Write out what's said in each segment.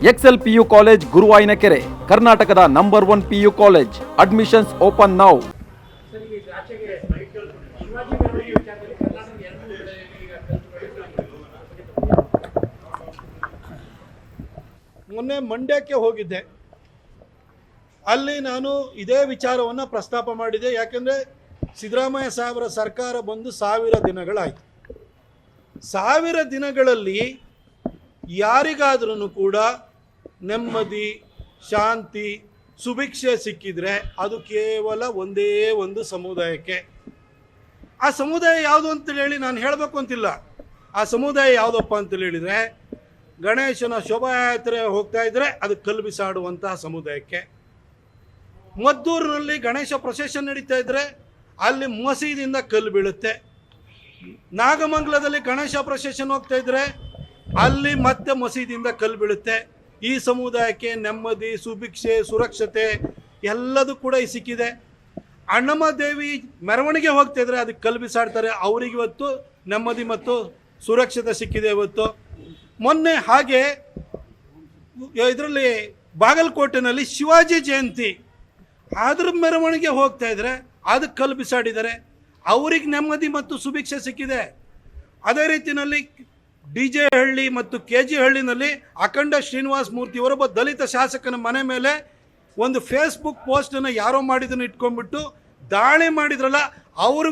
Excel PU college ಗುರುವಾಯಿನಕೆರೆ, ಕರ್ನಾಟಕದ number 1 PU college. Admissions open now. ಮೊನ್ನೆ ಮಂಡ್ಯಕ್ಕೆ ಹೋಗಿದ್ದೆ. ಅಲ್ಲಿ ನಾನು ಇದೇ ವಿಚಾರವನ್ನು ಪ್ರಸ್ತಾಪ ಮಾಡಿದೆ. ಯಾಕೆಂದರೆ ಸಿದ್ದರಾಮಯ್ಯ ಸಾಹೇಬರ ಸರ್ಕಾರ ಬಂದು 1000 ದಿನಗಳಾಯಿತು. 1000 ದಿನಗಳಲ್ಲಿ ಯಾರಿಗಾದ್ರೂ ಕೂಡ ನೆಮ್ಮದಿ, ಶಾಂತಿ, ಸುಭಿಕ್ಷೆ ಸಿಕ್ಕಿದ್ರೆ ಅದು ಕೇವಲ ಒಂದೇ ಒಂದು ಸಮುದಾಯಕ್ಕೆ. ಆ ಸಮುದಾಯ ಯಾವುದು ಅಂತೇಳಿ ಹೇಳಿ ನಾನು ಹೇಳಬೇಕು ಅಂತಿಲ್ಲ. ಆ ಸಮುದಾಯ ಯಾವುದಪ್ಪ ಅಂತೇಳಿ ಹೇಳಿದರೆ, ಗಣೇಶನ ಶೋಭಾಯಾತ್ರೆ ಹೋಗ್ತಾ ಇದ್ದರೆ ಅದು ಕಲ್ಲು ಬಿಸಾಡುವಂತಹ ಸಮುದಾಯಕ್ಕೆ. ಮದ್ದೂರಿನಲ್ಲಿ ಗಣೇಶ ಪ್ರೊಸೆಷನ್ ನಡೀತಾ ಇದ್ದರೆ ಅಲ್ಲಿ ಮಸೀದಿಯಿಂದ ಕಲ್ಲು ಬೀಳುತ್ತೆ. ನಾಗಮಂಗಲದಲ್ಲಿ ಗಣೇಶ ಪ್ರೊಸೆಷನ್ ಹೋಗ್ತಾ ಇದ್ದರೆ ಅಲ್ಲಿ ಮತ್ತೆ ಮಸೀದಿಯಿಂದ ಕಲ್ಲು ಬೀಳುತ್ತೆ. ಈ ಸಮುದಾಯಕ್ಕೆ ನೆಮ್ಮದಿ, ಸುಭಿಕ್ಷೆ, ಸುರಕ್ಷತೆ ಎಲ್ಲದೂ ಕೂಡ ಸಿಕ್ಕಿದೆ. ಅಣ್ಣಮ್ಮ ದೇವಿ ಮೆರವಣಿಗೆ ಹೋಗ್ತಾ ಇದ್ರೆ ಅದಕ್ಕೆ ಕಲ್ಲು ಬಿಸಾಡ್ತಾರೆ. ಅವ್ರಿಗೆ ಇವತ್ತು ನೆಮ್ಮದಿ ಮತ್ತು ಸುರಕ್ಷತೆ ಸಿಕ್ಕಿದೆ. ಇವತ್ತು ಮೊನ್ನೆ ಹಾಗೆ ಇದರಲ್ಲಿ ಬಾಗಲಕೋಟೆನಲ್ಲಿ ಶಿವಾಜಿ ಜಯಂತಿ ಅದ್ರ ಮೆರವಣಿಗೆ ಹೋಗ್ತಾ ಇದ್ರೆ ಅದಕ್ಕೆ ಕಲ್ಲು ಬಿಸಾಡಿದ್ದಾರೆ. ಅವ್ರಿಗೆ ನೆಮ್ಮದಿ ಮತ್ತು ಸುಭಿಕ್ಷೆ ಸಿಕ್ಕಿದೆ. ಅದೇ ರೀತಿಯಲ್ಲಿ DJ ಹಳ್ಳಿ ಮತ್ತು KG ಹಳ್ಳಿನಲ್ಲಿ ಅಖಂಡ ಶ್ರೀನಿವಾಸ ಮೂರ್ತಿಯವರೊಬ್ಬ ದಲಿತ ಶಾಸಕನ ಮನೆ ಮೇಲೆ ಒಂದು ಫೇಸ್ಬುಕ್ ಪೋಸ್ಟನ್ನು ಯಾರೋ ಮಾಡಿದ್ದನ್ನು ಇಟ್ಕೊಂಡ್ಬಿಟ್ಟು ದಾಳಿ ಮಾಡಿದ್ರಲ್ಲ, ಅವ್ರ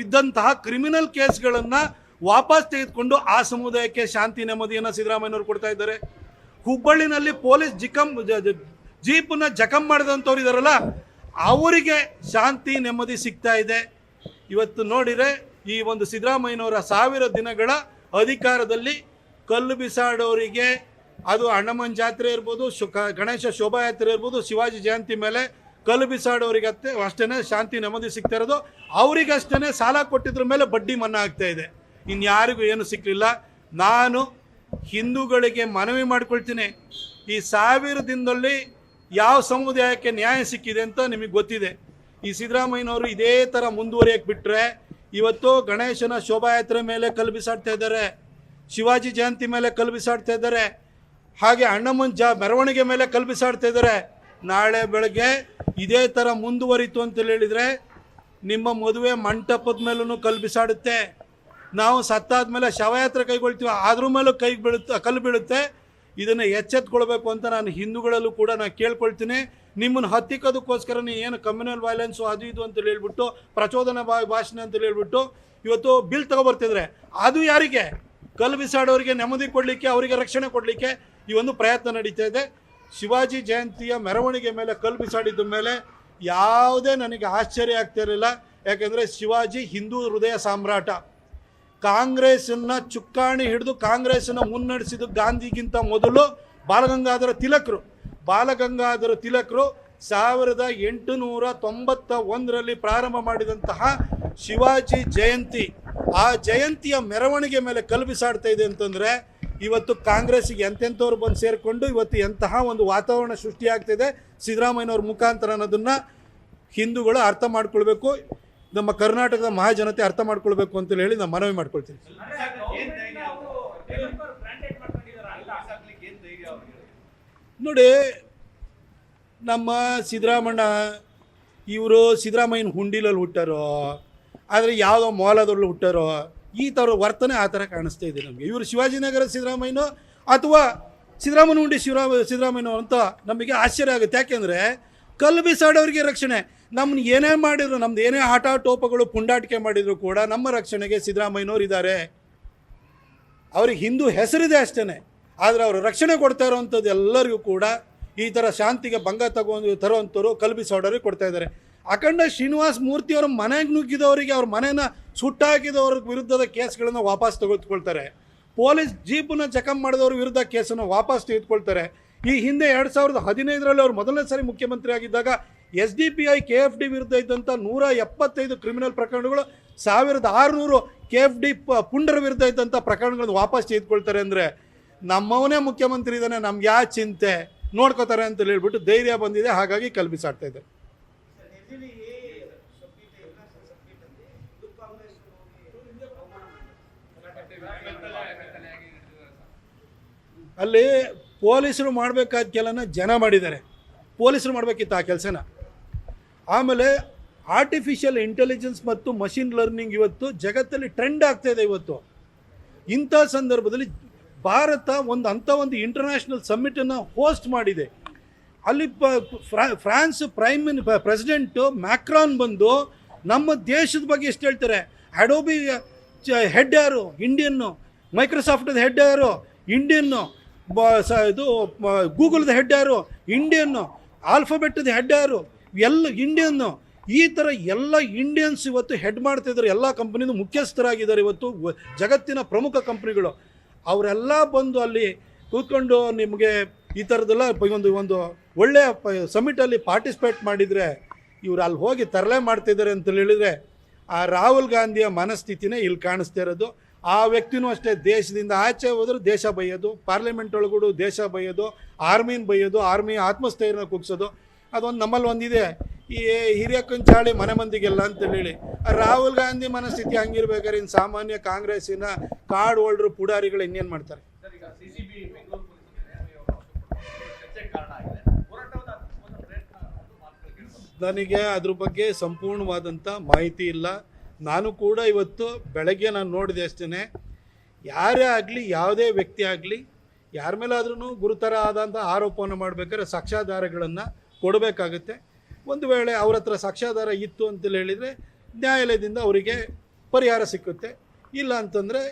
ಇದ್ದಂತಹ ಕ್ರಿಮಿನಲ್ ಕೇಸ್ಗಳನ್ನು ವಾಪಸ್ ತೆಗೆದುಕೊಂಡು ಆ ಸಮುದಾಯಕ್ಕೆ ಶಾಂತಿ ನೆಮ್ಮದಿಯನ್ನು ಸಿದ್ದರಾಮಯ್ಯನವರು ಕೊಡ್ತಾ ಇದ್ದಾರೆ. ಹುಬ್ಬಳ್ಳಿನಲ್ಲಿ ಪೊಲೀಸ್ ಜೀಪನ್ನು ಜಖಂ ಮಾಡಿದಂಥವ್ರು ಇದ್ದಾರಲ್ಲ, ಅವರಿಗೆ ಶಾಂತಿ ನೆಮ್ಮದಿ ಸಿಗ್ತಾ ಇದೆ. ಇವತ್ತು ನೋಡಿದರೆ ಈ ಒಂದು ಸಿದ್ದರಾಮಯ್ಯನವರ 1000 ದಿನಗಳ ಅಧಿಕಾರದಲ್ಲಿ ಕಲ್ಲು ಬಿಸಾಡೋರಿಗೆ, ಅದು ಅಣ್ಣಮ್ಮನ ಜಾತ್ರೆ ಇರ್ಬೋದು, ಗಣೇಶ ಶೋಭಾಯಾತ್ರೆ ಇರ್ಬೋದು, ಶಿವಾಜಿ ಜಯಂತಿ ಮೇಲೆ ಕಲ್ಲು ಬಿಸಾಡೋರಿಗೆ ಅಷ್ಟೇ ಶಾಂತಿ ನೆಮ್ಮದಿ ಸಿಗ್ತಾ ಇರೋದು. ಅವರಿಗಷ್ಟೇ ಸಾಲ ಕೊಟ್ಟಿದ್ರ ಮೇಲೆ ಬಡ್ಡಿ ಮನ್ನಾ ಆಗ್ತಾ ಇದೆ. ಇನ್ಯಾರಿಗೂ ಏನು ಸಿಕ್ಕಲಿಲ್ಲ. ನಾನು ಹಿಂದೂಗಳಿಗೆ ಮನವಿ ಮಾಡ್ಕೊಳ್ತೀನಿ, ಈ 1000 ದಿನದಲ್ಲಿ ಯಾವ ಸಮುದಾಯಕ್ಕೆ ನ್ಯಾಯ ಸಿಕ್ಕಿದೆ ಅಂತ ನಿಮಗೆ ಗೊತ್ತಿದೆ. ಈ ಸಿದ್ದರಾಮಯ್ಯನವರು ಇದೇ ಥರ ಮುಂದುವರಿಯಕ್ಕೆ ಬಿಟ್ಟರೆ ಇವತ್ತು ಗಣೇಶನ ಶೋಭಾಯಾತ್ರೆ ಮೇಲೆ ಕಲ್ಲು ಬಿಸಾಡ್ತಾ ಇದ್ದಾರೆ, ಶಿವಾಜಿ ಜಯಂತಿ ಮೇಲೆ ಕಲ್ಲು ಬಿಸಾಡ್ತಾ ಇದ್ದಾರೆ, ಹಾಗೆ ಅಣ್ಣಮ್ಮನ ಮೆರವಣಿಗೆ ಮೇಲೆ ಕಲ್ಲು ಬಿಸಾಡ್ತಾ ಇದ್ದಾರೆ. ನಾಳೆ ಬೆಳಗ್ಗೆ ಇದೇ ಥರ ಮುಂದುವರಿತು ಅಂತೇಳಿ ಹೇಳಿದರೆ ನಿಮ್ಮ ಮದುವೆ ಮಂಟಪದ ಮೇಲೂ ಕಲ್ಲು ಬಿಸಾಡುತ್ತೆ. ನಾವು ಸತ್ತಾದ ಮೇಲೆ ಶವಯಾತ್ರೆ ಕೈಗೊಳ್ತೀವಿ, ಅದ್ರ ಮೇಲೂ ಕಲ್ಲು ಬೀಳುತ್ತೆ. ಇದನ್ನು ಎಚ್ಚೆತ್ಕೊಳ್ಬೇಕು ಅಂತ ನಾನು ಹಿಂದೂಗಳಲ್ಲೂ ಕೂಡ ನಾನು ಕೇಳ್ಕೊಳ್ತೀನಿ. ನಿಮ್ಮನ್ನು ಹತ್ತಿಕ್ಕೋದಕ್ಕೋಸ್ಕರ ಏನು ಕಮ್ಯುನಲ್ ವೈಲೆನ್ಸು ಅದು ಇದು ಅಂತೇಳಿ ಹೇಳ್ಬಿಟ್ಟು, ಪ್ರಚೋದನಾ ಭಾಷಣ ಅಂತೇಳಿ ಹೇಳ್ಬಿಟ್ಟು ಇವತ್ತು ಬಿಲ್ ತಗೊಬರ್ತಿದ್ರೆ ಅದು ಯಾರಿಗೆ? ಕಲ್ಲು ಬಿಸಾಡೋರಿಗೆ ನೆಮ್ಮದಿ ಕೊಡಲಿಕ್ಕೆ, ಅವರಿಗೆ ರಕ್ಷಣೆ ಕೊಡಲಿಕ್ಕೆ ಈ ಒಂದು ಪ್ರಯತ್ನ ನಡೀತಾ ಇದೆ. ಶಿವಾಜಿ ಜಯಂತಿಯ ಮೆರವಣಿಗೆ ಮೇಲೆ ಕಲ್ಲು ಬಿಸಾಡಿದ ಮೇಲೆ ಯಾವುದೇ ನನಗೆ ಆಶ್ಚರ್ಯ ಆಗ್ತಾ ಇರಲಿಲ್ಲ. ಯಾಕೆಂದರೆ ಶಿವಾಜಿ ಹಿಂದೂ ಹೃದಯ ಸಾಮ್ರಾಟ. ಕಾಂಗ್ರೆಸ್ಸನ್ನು ಚುಕ್ಕಾಣಿ ಹಿಡಿದು ಕಾಂಗ್ರೆಸ್ಸನ್ನು ಮುನ್ನಡೆಸಿದ ಗಾಂಧಿಗಿಂತ ಮೊದಲು ಬಾಲಗಂಗಾಧರ ತಿಲಕರು 1891ರಲ್ಲಿ ಪ್ರಾರಂಭ ಮಾಡಿದಂತಹ ಶಿವಾಜಿ ಜಯಂತಿ, ಆ ಜಯಂತಿಯ ಮೆರವಣಿಗೆ ಮೇಲೆ ಕಲ್ಲು ಬಿಸಾಡ್ತಾ ಇದೆ ಅಂತಂದರೆ ಇವತ್ತು ಕಾಂಗ್ರೆಸ್ಸಿಗೆ ಎಂತೆಂಥವ್ರು ಬಂದು ಸೇರಿಕೊಂಡು ಇವತ್ತು ಎಂತಹ ಒಂದು ವಾತಾವರಣ ಸೃಷ್ಟಿಯಾಗ್ತಿದೆ ಸಿದ್ದರಾಮಯ್ಯನವ್ರ ಮುಖಾಂತರ ಅನ್ನೋದನ್ನು ಹಿಂದೂಗಳು ಅರ್ಥ ಮಾಡ್ಕೊಳ್ಬೇಕು, ನಮ್ಮ ಕರ್ನಾಟಕದ ಮಹಾಜನತೆ ಅರ್ಥ ಮಾಡ್ಕೊಳ್ಬೇಕು ಅಂತೇಳಿ ಹೇಳಿ ನಾನು ಮನವಿ ಮಾಡ್ಕೊಳ್ತೀನಿ. ನೋಡಿ, ನಮ್ಮ ಸಿದ್ದರಾಮಣ್ಣ ಇವರು ಸಿದ್ದರಾಮಯ್ಯನ ಹುಂಡಿಲಲ್ಲಿ ಹುಟ್ಟಾರೋ, ಆದರೆ ಯಾವುದೋ ಮೌಲದಲ್ಲಿ ಹುಟ್ಟಾರೋ, ಈ ಥರ ವರ್ತನೆ ಆ ಥರ ಕಾಣಿಸ್ತಾ ಇದೆ ನಮಗೆ. ಇವರು ಶಿವಾಜಿನಗರ ಸಿದ್ದರಾಮಯ್ಯನೋ ಅಥವಾ ಸಿದ್ದರಾಮಯ್ಯ ಹುಂಡಿ ಸಿದ್ದರಾಮಯ್ಯನೋ ಅಂತ ನಮಗೆ ಆಶ್ಚರ್ಯ ಆಗುತ್ತೆ. ಯಾಕೆಂದರೆ ಕಲ್ಲು ಬಿಸಾಡೋರಿಗೆ ರಕ್ಷಣೆ, ನಮ್ಮನ್ನ ಏನೇ ಮಾಡಿದ್ರು, ನಮ್ದು ಏನೇ ಆಟ ಟೋಪಗಳು ಪುಂಡಾಟಿಕೆ ಮಾಡಿದ್ರು ಕೂಡ ನಮ್ಮ ರಕ್ಷಣೆಗೆ ಸಿದ್ದರಾಮಯ್ಯನವ್ರು ಇದ್ದಾರೆ. ಅವ್ರಿಗೆ ಹಿಂದೂ ಹೆಸರಿದೆ ಅಷ್ಟೇ, ಆದರೆ ಅವರು ರಕ್ಷಣೆ ಕೊಡ್ತಾ ಇರೋವಂಥದ್ದು ಎಲ್ಲರಿಗೂ ಕೂಡ ಈ ಥರ ಶಾಂತಿಗೆ ಭಂಗ ತರುವಂಥವ್ರು ಕಲ್ಲು ಬಿಸಾಡೋರಿಗೆ ಕೊಡ್ತಾ ಇದ್ದಾರೆ. ಅಖಂಡ ಶ್ರೀನಿವಾಸ ಮೂರ್ತಿಯವ್ರ ಮನೆಗೆ ನುಗ್ಗಿದವರಿಗೆ, ಅವ್ರ ಮನೆಯನ್ನು ಸುಟ್ಟಾಕಿದವ್ರ ವಿರುದ್ಧದ ಕೇಸ್ಗಳನ್ನು ವಾಪಸ್ ತೆಗೆದುಕೊಳ್ತಾರೆ. ಪೊಲೀಸ್ ಜೀಪನ್ನು ಜಖಂ ಮಾಡಿದವ್ರ ವಿರುದ್ಧ ಕೇಸನ್ನು ವಾಪಸ್ ತೆಗೆದುಕೊಳ್ತಾರೆ. ಈ ಹಿಂದೆ 2015ರಲ್ಲಿ ಅವ್ರು ಮೊದಲನೇ ಸಾರಿ ಮುಖ್ಯಮಂತ್ರಿ ಆಗಿದ್ದಾಗ SDPI KFD ವಿರುದ್ಧ ಇದ್ದಂಥ 175 ಕ್ರಿಮಿನಲ್ ಪ್ರಕರಣಗಳು, 1600 KFD ಪುಂಡರ ವಿರುದ್ಧ ಇದ್ದಂಥ ಪ್ರಕರಣಗಳನ್ನು ವಾಪಸ್ ತೆಗೆದುಕೊಳ್ತಾರೆ. ಅಂದರೆ ನಮ್ಮವನೇ ಮುಖ್ಯಮಂತ್ರಿ ಇದ್ದಾನೆ, ನಮ್ಗೆ ಯಾವ ಚಿಂತೆ, ನೋಡ್ಕೋತಾರೆ ಅಂತ ಹೇಳ್ಬಿಟ್ಟು ಧೈರ್ಯ ಬಂದಿದೆ. ಹಾಗಾಗಿ ಕಲ್ಲು ಬಿಸಾಡ್ತಾ ಇದೆ. ಅಲ್ಲಿ ಪೊಲೀಸರು ಮಾಡಬೇಕಾದ ಕೆಲನ ಜನ ಮಾಡಿದ್ದಾರೆ. ಪೊಲೀಸರು ಮಾಡಬೇಕಿತ್ತು ಆ ಕೆಲಸನ. ಆಮೇಲೆ ಆರ್ಟಿಫಿಷಿಯಲ್ ಇಂಟೆಲಿಜೆನ್ಸ್ ಮತ್ತು ಮಷಿನ್ ಲರ್ನಿಂಗ್ ಇವತ್ತು ಜಗತ್ತಲ್ಲಿ ಟ್ರೆಂಡ್ ಆಗ್ತಾಯಿದೆ. ಇವತ್ತು ಇಂಥ ಸಂದರ್ಭದಲ್ಲಿ ಭಾರತ ಒಂದು ಇಂಟರ್ನ್ಯಾಷನಲ್ ಸಮ್ಮಿಟನ್ನು ಹೋಸ್ಟ್ ಮಾಡಿದೆ. ಅಲ್ಲಿ ಫ್ರಾನ್ಸ್ ಪ್ರೆಸಿಡೆಂಟು ಮ್ಯಾಕ್ರಾನ್ ಬಂದು ನಮ್ಮ ದೇಶದ ಬಗ್ಗೆ ಎಷ್ಟು ಹೇಳ್ತಾರೆ. ಅಡೋಬಿ ಹೆಡ್ ಯಾರು? ಇಂಡಿಯನ್ನು. ಮೈಕ್ರೋಸಾಫ್ಟದ ಹೆಡ್ ಯಾರು? ಇಂಡಿಯನ್ನು. ಇದು ಗೂಗಲ್ದ ಹೆಡ್ ಯಾರು? ಇಂಡಿಯನ್ನು. ಆಲ್ಫಾಬೆಟ್ದ ಹೆಡ್ ಯಾರು? ಎಲ್ಲ ಇಂಡಿಯನ್ನು. ಈ ಥರ ಎಲ್ಲ ಇಂಡಿಯನ್ಸ್ ಇವತ್ತು ಹೆಡ್ ಮಾಡ್ತಾಯಿದ್ದಾರೆ. ಎಲ್ಲ ಕಂಪ್ನಿದು ಮುಖ್ಯಸ್ಥರಾಗಿದ್ದಾರೆ ಇವತ್ತು ಜಗತ್ತಿನ ಪ್ರಮುಖ ಕಂಪ್ನಿಗಳು. ಅವರೆಲ್ಲ ಬಂದು ಅಲ್ಲಿ ಕೂತ್ಕೊಂಡು ನಿಮಗೆ ಈ ಥರದ್ದೆಲ್ಲ ಒಂದು ಒಳ್ಳೆಯ ಸಮಿಟಲ್ಲಿ ಪಾರ್ಟಿಸಿಪೇಟ್ ಮಾಡಿದರೆ ಇವರು ಅಲ್ಲಿ ಹೋಗಿ ತರಲೆ ಮಾಡ್ತಿದ್ದಾರೆ ಅಂತ ಹೇಳಿದರೆ ಆ ರಾಹುಲ್ ಗಾಂಧಿಯ ಮನಸ್ಥಿತಿನೇ ಇಲ್ಲಿ ಕಾಣಿಸ್ತಾ ಇರೋದು. ಆ ವ್ಯಕ್ತಿನೂ ಅಷ್ಟೇ ದೇಶದಿಂದ ಆಚೆ ಹೋದರೂ ದೇಶ ಬೈಯೋದು, ಪಾರ್ಲಿಮೆಂಟ್ ಒಳಗೂಡು ದೇಶ ಬೈಯೋದು, ಆರ್ಮಿನ ಬೈಯೋದು, ಆರ್ಮಿ ಆತ್ಮಸ್ಥೈರ್ಯನ ಕುಗ್ಸೋದು. ಅದೊಂದು ನಮ್ಮಲ್ಲಿ ಒಂದಿದೆ, ಈ ಹಿರಿಯ ಚಾಳಿ ಮನೆ ಮಂದಿಗೆಲ್ಲ ಅಂತ ಹೇಳಿ. ರಾಹುಲ್ ಗಾಂಧಿ ಮನಸ್ಥಿತಿ ಹಂಗಿರ್ಬೇಕಾದ್ರೆ ಇನ್ನು ಸಾಮಾನ್ಯ ಕಾಂಗ್ರೆಸ್ಸಿನ ಕಾರ್ಡ್ ಹೋಲ್ಡ್ರು ಪುಡಾರಿಗಳು ಇನ್ನೇನು ಮಾಡ್ತಾರೆ? ನನಗೆ ಅದ್ರ ಬಗ್ಗೆ ಸಂಪೂರ್ಣವಾದಂಥ ಮಾಹಿತಿ ಇಲ್ಲ. ನಾನು ಕೂಡ ಇವತ್ತು ಬೆಳಗ್ಗೆ ನಾನು ನೋಡಿದೆ ಅಷ್ಟೇ. ಯಾರೇ ಆಗಲಿ, ಯಾವುದೇ ವ್ಯಕ್ತಿ ಆಗಲಿ, ಯಾರ ಮೇಲಾದ್ರೂ ಗುರುತರ ಆದಂಥ ಆರೋಪವನ್ನು ಮಾಡಬೇಕಾದ್ರೆ ಸಾಕ್ಷ್ಯಾಧಾರಗಳನ್ನು ಕೊಡಬೇಕಾಗುತ್ತೆ. ಒಂದು ವೇಳೆ ಅವ್ರ ಹತ್ರ ಸಾಕ್ಷ್ಯಾಧಾರ ಇತ್ತು ಅಂತೇಳಿ ಹೇಳಿದರೆ ನ್ಯಾಯಾಲಯದಿಂದ ಅವರಿಗೆ ಪರಿಹಾರ ಸಿಕ್ಕುತ್ತೆ. ಇಲ್ಲ ಅಂತಂದರೆ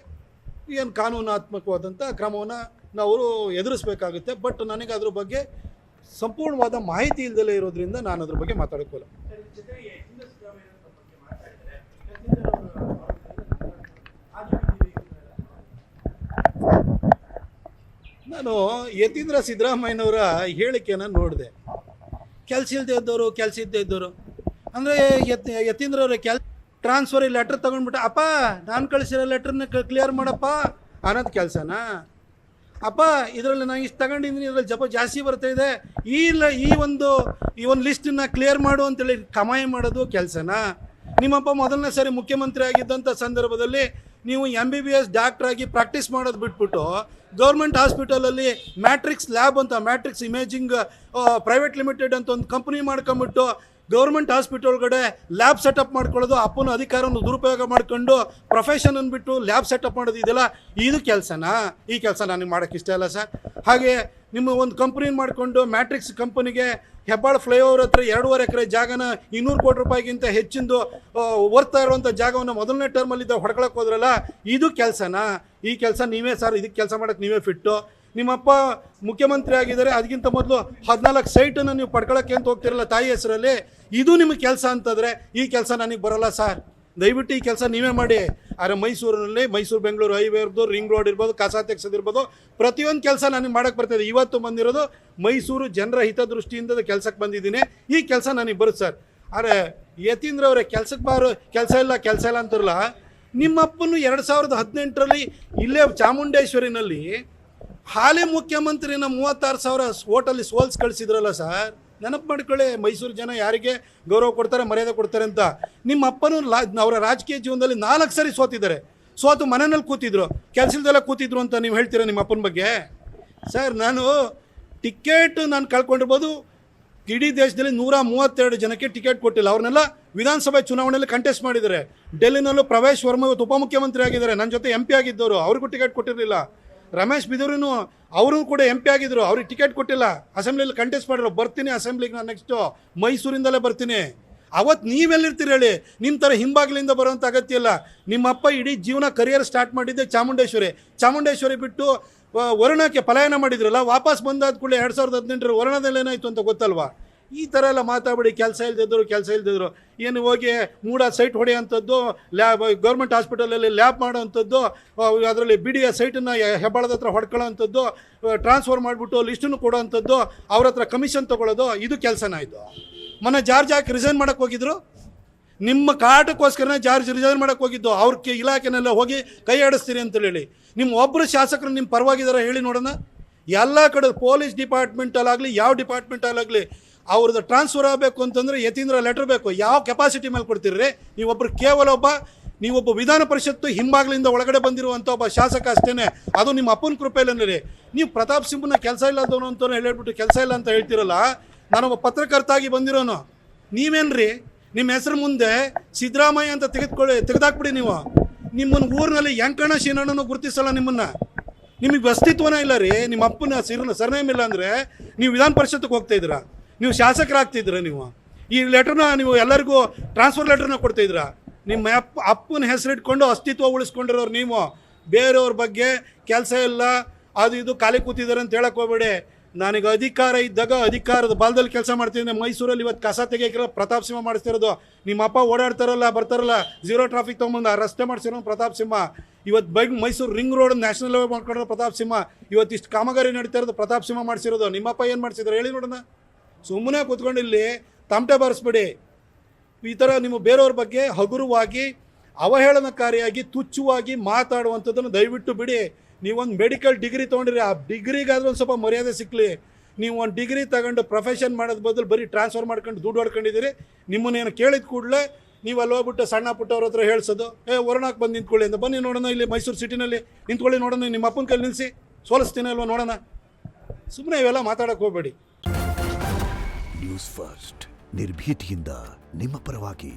ಏನು ಕಾನೂನಾತ್ಮಕವಾದಂಥ ಕ್ರಮವನ್ನು ನಾವು ಎದುರಿಸಬೇಕಾಗುತ್ತೆ. ಬಟ್ ನನಗೆ ಅದ್ರ ಬಗ್ಗೆ ಸಂಪೂರ್ಣವಾದ ಮಾಹಿತಿ ಇಲ್ಲದಲೇ ಇರೋದ್ರಿಂದ ನಾನು ಅದ್ರ ಬಗ್ಗೆ ಮಾತಾಡೋಕ್ಕಲ್ಲ. ನಾನು ಯತೀಂದ್ರ ಸಿದ್ದರಾಮಯ್ಯನವರ ಹೇಳಿಕೆಯನ್ನು ನೋಡಿದೆ. ಕೆಲಸ ಇಲ್ಲದೆ ಇದ್ದವರು ಅಂದರೆ ಯತೀಂದ್ರವ್ರ ಟ್ರಾನ್ಸ್ಫರ್ ಲೆಟ್ರ್ ತೊಗೊಂಡ್ಬಿಟ್ಟು, ಅಪ್ಪ ನಾನು ಕಳಿಸಿರೋ ಲೆಟ್ರನ್ನ ಕ್ಲಿಯರ್ ಮಾಡಪ್ಪ ಅನ್ನೋದು ಕೆಲಸನಾ? ಅಪ್ಪ ಇದರಲ್ಲಿ ನಾನು ಇಷ್ಟು ತಗೊಂಡಿದ್ದೀನಿ, ಇದರಲ್ಲಿ ಜಾಸ್ತಿ ಬರ್ತಾಯಿದೆ, ಈ ಒಂದು ಲಿಸ್ಟನ್ನ ಕ್ಲಿಯರ್ ಮಾಡು ಅಂತೇಳಿ ಕಮಾಯಿ ಮಾಡೋದು ಕೆಲಸನಾ? ನಿಮ್ಮಪ್ಪ ಮೊದಲನೇ ಸಾರಿ ಮುಖ್ಯಮಂತ್ರಿ ಆಗಿದ್ದಂಥ ಸಂದರ್ಭದಲ್ಲಿ ನೀವು MBBS ಡಾಕ್ಟ್ರಾಗಿ ಪ್ರಾಕ್ಟೀಸ್ ಮಾಡೋದು ಬಿಟ್ಬಿಟ್ಟು ಗೌರ್ಮೆಂಟ್ ಹಾಸ್ಪಿಟಲಲ್ಲಿ ಮ್ಯಾಟ್ರಿಕ್ಸ್ ಲ್ಯಾಬ್ ಅಂತ, ಮ್ಯಾಟ್ರಿಕ್ಸ್ ಇಮೇಜಿಂಗ್ ಪ್ರೈವೇಟ್ ಲಿಮಿಟೆಡ್ ಅಂತ ಒಂದು ಕಂಪ್ನಿ ಮಾಡ್ಕೊಂಬಿಟ್ಟು ಗೌರ್ಮೆಂಟ್ ಹಾಸ್ಪಿಟಲ್ ಒಳಗಡೆ ಲ್ಯಾಬ್ ಸೆಟಪ್ ಮಾಡ್ಕೊಳ್ಳೋದು, ಅಪ್ಪನ ಅಧಿಕಾರವನ್ನು ದುರುಪಯೋಗ ಮಾಡ್ಕೊಂಡು ಪ್ರೊಫೆಷನ್ ಅಂದ್ಬಿಟ್ಟು ಲ್ಯಾಬ್ ಸೆಟಪ್ ಮಾಡೋದು, ಇದೆಲ್ಲ ಇದು ಕೆಲಸನಾ? ಈ ಕೆಲಸ ನನಗೆ ಮಾಡೋಕ್ಕೆ ಇಷ್ಟ ಇಲ್ಲ ಸರ್. ಹಾಗೆ ನಿಮ್ಮ ಒಂದು ಕಂಪ್ನಿ ಮಾಡಿಕೊಂಡು ಮ್ಯಾಟ್ರಿಕ್ಸ್ ಕಂಪನಿಗೆ ಹೆಬ್ಬಾಳ ಫ್ಲೈಓವರ್ ಹತ್ರ 2.5 ಎಕರೆ ಜಾಗನ 200 ಕೋಟಿ ರೂಪಾಯಿಗಿಂತ ಹೆಚ್ಚಿಂದು ಓದ್ತಾ ಇರುವಂಥ ಜಾಗವನ್ನು ಮೊದಲನೇ ಟರ್ಮಲ್ಲಿದ್ದ ಹೊಡ್ಕೊಳಕ್ಕೆ ಹೋದ್ರಲ್ಲ, ಇದು ಕೆಲಸನಾ? ಈ ಕೆಲಸ ನೀವೇ ಸರ್, ಇದಕ್ಕೆ ಕೆಲಸ ಮಾಡೋಕ್ಕೆ ನೀವೇ ಫಿಟ್ಟು. ನಿಮ್ಮಪ್ಪ ಮುಖ್ಯಮಂತ್ರಿ ಆಗಿದ್ದಾರೆ, ಅದಕ್ಕಿಂತ ಮೊದಲು 14 ಸೈಟನ್ನು ನೀವು ಪಡ್ಕೊಳ್ಳೋಕ್ಕೆ ಅಂತ ಹೋಗ್ತಿರಲ್ಲ ತಾಯಿ ಹೆಸರಲ್ಲಿ, ಇದು ನಿಮಗೆ ಕೆಲಸ ಅಂತಂದರೆ ಈ ಕೆಲಸ ನನಗೆ ಬರೋಲ್ಲ ಸರ್. ದಯವಿಟ್ಟು ಈ ಕೆಲಸ ನೀವೇ ಮಾಡಿ. ಆದರೆ ಮೈಸೂರಿನಲ್ಲಿ ಮೈಸೂರು ಬೆಂಗಳೂರು ಹೈವೇ ಇರ್ಬೋದು, ರಿಂಗ್ ರೋಡ್ ಇರ್ಬೋದು, ಕಸ ತೆಗ್ಸೋದಿರ್ಬೋದು, ಪ್ರತಿಯೊಂದು ಕೆಲಸ ನನಗೆ ಮಾಡೋಕ್ಕೆ ಬರ್ತಾಯಿದೆ. ಇವತ್ತು ಬಂದಿರೋದು ಮೈಸೂರು ಜನರ ಹಿತದೃಷ್ಟಿಯಿಂದ ಕೆಲಸಕ್ಕೆ ಬಂದಿದ್ದೀನಿ. ಈ ಕೆಲಸ ನನಗೆ ಬರುತ್ತೆ ಸರ್. ಆದರೆ ಯತೀಂದ್ರ ಅವರೇ ಕೆಲಸ ಇಲ್ಲ ಅಂತಾರಲ್ಲ, ನಿಮ್ಮಪ್ಪನು 2018ರಲ್ಲಿ ಇಲ್ಲೇ ಚಾಮುಂಡೇಶ್ವರಿನಲ್ಲಿ ಹಾಲಿ ಮುಖ್ಯಮಂತ್ರಿನ 36,000 ಓಟಲ್ಲಿ ಸೋಲ್ಸ್ ಕಳಿಸಿದ್ರಲ್ಲ ಸರ್. ನೆನಪು ಮಾಡ್ಕೊಳ್ಳಿ, ಮೈಸೂರು ಜನ ಯಾರಿಗೆ ಗೌರವ ಕೊಡ್ತಾರೆ, ಮರ್ಯಾದೆ ಕೊಡ್ತಾರೆ ಅಂತ. ನಿಮ್ಮ ಅಪ್ಪನೂ ಅವರ ರಾಜಕೀಯ ಜೀವನದಲ್ಲಿ 4 ಸರಿ ಸೋತು ಮನೆಯಲ್ಲಿ ಕೂತಿದ್ರು, ಕೆಲಸದಲ್ಲೇ ಕೂತಿದ್ರು ಅಂತ ನೀವು ಹೇಳ್ತೀರಾ ನಿಮ್ಮ ಅಪ್ಪನ ಬಗ್ಗೆ? ಸರ್, ನಾನು ಕಳ್ಕೊಂಡಿರ್ಬೋದು. ಇಡೀ ದೇಶದಲ್ಲಿ 132 ಜನಕ್ಕೆ ಟಿಕೆಟ್ ಕೊಟ್ಟಿಲ್ಲ. ಅವ್ರನ್ನೆಲ್ಲ ವಿಧಾನಸಭೆ ಚುನಾವಣೆಯಲ್ಲಿ ಕಂಟೆಸ್ಟ್ ಮಾಡಿದ್ದಾರೆ. ಡೆಲ್ಲಿನಲ್ಲೂ ಪ್ರವೇಶ್ ವರ್ಮ ಇವತ್ತು ಉಪಮುಖ್ಯಮಂತ್ರಿ ಆಗಿದ್ದಾರೆ, ನನ್ನ ಜೊತೆ MP ಆಗಿದ್ದವರು, ಅವ್ರಿಗೂ ಟಿಕೆಟ್ ಕೊಟ್ಟಿರಲಿಲ್ಲ. ರಮೇಶ್ ಬಿದೂರಿನೂ ಅವರು ಕೂಡ MP ಆಗಿದ್ರು, ಅವ್ರಿಗೆ ಟಿಕೆಟ್ ಕೊಟ್ಟಿಲ್ಲ. ಅಸೆಂಬ್ಲಿಯಲ್ಲಿ ಕಂಟೆಸ್ಟ್ ಮಾಡಿರೋ. ಬರ್ತೀನಿ ಅಸೆಂಬ್ಲಿಗೆ, ನಾನು ನೆಕ್ಸ್ಟು ಮೈಸೂರಿಂದಲೇ ಬರ್ತೀನಿ. ಅವತ್ತು ನೀವೆಲ್ಲಿರ್ತೀರಿ ಹೇಳಿ? ನಿಮ್ಮ ಥರ ಹಿಂಬಾಗಿಲಿಂದ ಬರೋಂಥ ಅಗತ್ಯ ಇಲ್ಲ. ನಿಮ್ಮಪ್ಪ ಇಡೀ ಜೀವನ ಕರಿಯರ್ ಸ್ಟಾರ್ಟ್ ಮಾಡಿದ್ದೆ ಚಾಮುಂಡೇಶ್ವರಿ ಬಿಟ್ಟು ವರುಣಕ್ಕೆ ಪಲಾಯನ ಮಾಡಿದ್ರಲ್ಲ, ವಾಪಸ್ ಬಂದಾದ ಕೂಡಲೇ 2018 ವರುಣದಲ್ಲಿ ಏನಾಯಿತು ಅಂತ ಗೊತ್ತಲ್ವಾ? ಈ ಥರ ಎಲ್ಲ ಮಾತಾಡಿ ಕೆಲಸ ಇಲ್ದಿದ್ರು ಏನು ಹೋಗಿ ಮೂಡ ಸೈಟ್ ಹೊಡೆಯೋಂಥದ್ದು, ಗೌರ್ಮೆಂಟ್ ಹಾಸ್ಪಿಟಲಲ್ಲಿ ಲ್ಯಾಬ್ ಮಾಡೋವಂಥದ್ದು, ಅದರಲ್ಲಿ BDA ಸೈಟನ್ನು ಹೆಬ್ಬಾಳದ ಹತ್ರ ಹೊಡ್ಕೊಳ್ಳೋವಂಥದ್ದು, ಟ್ರಾನ್ಸ್ಫರ್ ಮಾಡಿಬಿಟ್ಟು ಲಿಸ್ಟನ್ನು ಕೊಡೋವಂಥದ್ದು, ಅವ್ರ ಹತ್ರ ಕಮಿಷನ್ ತೊಗೊಳ್ಳೋದು, ಇದು ಕೆಲಸನ ಇದು? ಮೊನ್ನೆ ಜಾರ್ಜ್ ಯಾಕೆ ರಿಸೈನ್ ಮಾಡೋಕ್ಕೆ ಹೋಗಿದ್ರು? ನಿಮ್ಮ ಕಾಟಕ್ಕೋಸ್ಕರನೇ ಜಾರ್ಜ್ ರಿಸೈನ್ ಮಾಡೋಕ್ಕೆ ಹೋಗಿದ್ದು. ಅವ್ರ ಇಲಾಖೆನೆಲ್ಲ ಹೋಗಿ ಕೈ ಆಡಿಸ್ತೀರಿ ಅಂತೇಳಿ. ನಿಮ್ಮ ಒಬ್ಬರು ಶಾಸಕರು ನಿಮ್ಮ ಪರವಾಗಿದ್ದಾರೆ ಹೇಳಿ ನೋಡೋಣ. ಎಲ್ಲ ಕಡೆ ಪೊಲೀಸ್ ಡಿಪಾರ್ಟ್ಮೆಂಟಲ್ಲಾಗಲಿ, ಯಾವ ಡಿಪಾರ್ಟ್ಮೆಂಟಲ್ಲಾಗಲಿ ಅವ್ರದ್ದು ಟ್ರಾನ್ಸ್ಫರ್ ಆಗಬೇಕು ಅಂತಂದರೆ ಯತೀಂದ್ರ ಲೆಟ್ರ್ ಬೇಕು. ಯಾವ ಕೆಪಾಸಿಟಿ ಮೇಲೆ ಕೊಡ್ತೀರಿ? ನೀವೊಬ್ಬರು ಕೇವಲ ಒಬ್ಬ ನೀವೊಬ್ಬ ವಿಧಾನ ಪರಿಷತ್ತು ಹಿಂಬಾಗ್ಲಿಂದ ಒಳಗಡೆ ಬಂದಿರುವಂಥ ಒಬ್ಬ ಶಾಸಕ ಅಷ್ಟೇ, ಅದು ನಿಮ್ಮ ಅಪ್ಪನ ಕೃಪೆಯಲ್ಲೇ. ನೀವು ಪ್ರತಾಪ್ ಸಿಂಹನ ಕೆಲಸ ಇಲ್ಲದವನು ಅಂತ ಹೇಳ್ಬಿಟ್ಟು ಕೆಲಸ ಇಲ್ಲ ಅಂತ ಹೇಳ್ತಿರಲ್ಲ. ನಾನೊಬ್ಬ ಪತ್ರಕರ್ತ ಆಗಿ ಬಂದಿರೋನು. ನೀವೇನ್ರಿ ನಿಮ್ಮ ಹೆಸರು ಮುಂದೆ ಸಿದ್ದರಾಮಯ್ಯ ಅಂತ ತೆಗೆದಾಕ್ಬಿಡಿ. ನಿಮ್ಮನ್ನು ಊರಿನಲ್ಲಿ ಯಂಕಣ್ಣ ಶೀನಣ್ಣನು ಗುರುತಿಸಲ್ಲ ನಿಮ್ಮನ್ನು. ನಿಮಗೆ ಅಸ್ತಿತ್ವನೇ ಇಲ್ಲ ರೀ. ನಿಮ್ಮ ಅಪ್ಪನ ಸರ್ನೇಮ್ ಇಲ್ಲ ಅಂದರೆ ನೀವು ವಿಧಾನ ಪರಿಷತ್ಗೆ ಹೋಗ್ತಾಯಿದ್ದೀರಾ, ನೀವು ಶಾಸಕರಾಗ್ತಿದ್ದೀರಾ. ನೀವು ಈ ಲೆಟ್ರನ್ನ ನೀವು ಎಲ್ಲರಿಗೂ ಟ್ರಾನ್ಸ್ಫರ್ ಲೆಟ್ರನ್ನ ಕೊಡ್ತಾಯಿದ್ದೀರಾ. ನಿಮ್ಮ ಅಪ್ಪನ ಹೆಸರಿಟ್ಕೊಂಡು ಅಸ್ತಿತ್ವ ಉಳಿಸ್ಕೊಂಡಿರೋರು ನೀವು. ಬೇರೆಯವ್ರ ಬಗ್ಗೆ ಕೆಲಸ ಇಲ್ಲ, ಅದು ಇದು ಖಾಲಿ ಕೂತಿದ್ದಾರೆ ಅಂತ ಹೇಳಕ್ಕೆ ಹೋಗ್ಬೇಡಿ. ನನಗೆ ಅಧಿಕಾರ ಇದ್ದಾಗ ಅಧಿಕಾರದ ಬಾಲದಲ್ಲಿ ಕೆಲಸ ಮಾಡ್ತಿದ್ದೆ. ಮೈಸೂರಲ್ಲಿ ಇವತ್ತು ಕಸ ತೆಗಿಯೋಕೆ ಪ್ರತಾಪ್ ಸಿಂಹ ಮಾಡಿಸ್ತಿರೋದು. ನಿಮ್ಮ ಅಪ್ಪ ಓಡಾಡ್ತಾರಲ್ಲ ಬರ್ತಾರಲ್ಲ, ಝೀರೋ ಟ್ರಾಫಿಕ್ ತೊಗೊಂಬಂದು ಆ ರಸ್ತೆ ಮಾಡಿಸಿರೋ ಪ್ರತಾಪ್ ಸಿಂಹ. ಇವತ್ತು Mysuru ring road national level ಮಾಡ್ಕೊಂಡಿರೋ ಪ್ರತಾಪ್ ಸಿಂಹ. ಇವತ್ತು ಇಷ್ಟು ಕಾಮಗಾರಿ ನಡೀತಾ ಇರೋದು ಪ್ರತಾಪ್ ಸಿಂಹ ಮಾಡಿಸಿರೋದು. ನಿಮ್ಮಪ್ಪ ಏನು ಮಾಡಿಸಿದ್ರು ಹೇಳಿ ನೋಡೋಣ. ಸುಮ್ಮನೆ ಕೂತ್ಕೊಂಡು ಇಲ್ಲಿ ತಮಟೆ ಬಾರಿಸ್ಬೇಡಿ. ಈ ಥರ ನೀವು ಬೇರೆಯವ್ರ ಬಗ್ಗೆ ಹಗುರವಾಗಿ ಅವಹೇಳನಕಾರಿಯಾಗಿ ತುಚ್ಛವಾಗಿ ಮಾತಾಡುವಂಥದ್ದನ್ನು ದಯವಿಟ್ಟು ಬಿಡಿ. ನೀವೊಂದು ಮೆಡಿಕಲ್ ಡಿಗ್ರಿ ತೊಗೊಂಡಿರಿ, ಆ ಡಿಗ್ರಿಗಾದ್ರೂ ಒಂದು ಸ್ವಲ್ಪ ಮರ್ಯಾದೆ ಸಿಕ್ಕಲಿ. ನೀವು ಒಂದು ಡಿಗ್ರಿ ತಗೊಂಡು ಪ್ರೊಫೆಷನ್ ಮಾಡೋದು ಬದಲು ಬರೀ ಟ್ರಾನ್ಸ್ಫರ್ ಮಾಡ್ಕೊಂಡು ದುಡ್ಡು ಹೊಡ್ಕೊಂಡಿದ್ದೀರಿ. ನಿಮ್ಮನ್ನೇನು ಕೇಳಿದ ಕೂಡಲೇ ನೀವು ಅಲ್ಲಿ ಹೋಗ್ಬಿಟ್ಟು ಸಣ್ಣ ಪುಟ್ಟವ್ರ ಹತ್ರ ಹೇಳ್ಸೋದು, ವರ್ಣಕ್ಕೆ ಬಂದು ನಿಂತ್ಕೊಳ್ಳಿ ಅಂತ. ಬನ್ನಿ ನೋಡೋಣ, ಇಲ್ಲಿ ಮೈಸೂರು ಸಿಟಿನಲ್ಲಿ ನಿಂತ್ಕೊಳ್ಳಿ ನೋಡೋಣ. ನಿಮ್ಮ ಅಪ್ಪನ ಕೈಲಿ ನಿಲ್ಲಿಸಿ ಸೋಲಿಸ್ತೀನಿ ಅಲ್ವಾ ನೋಡೋಣ. ಸುಮ್ಮನೆ ಇವೆಲ್ಲ ಮಾತಾಡೋಕ್ಕೆ ಹೋಗಬೇಡಿ. ನ್ಯೂಸ್ ಫಸ್ಟ್ ನಿರ್ಭೀತಿಯಿಂದ ನಿಮ್ಮ ಪರವಾಗಿ.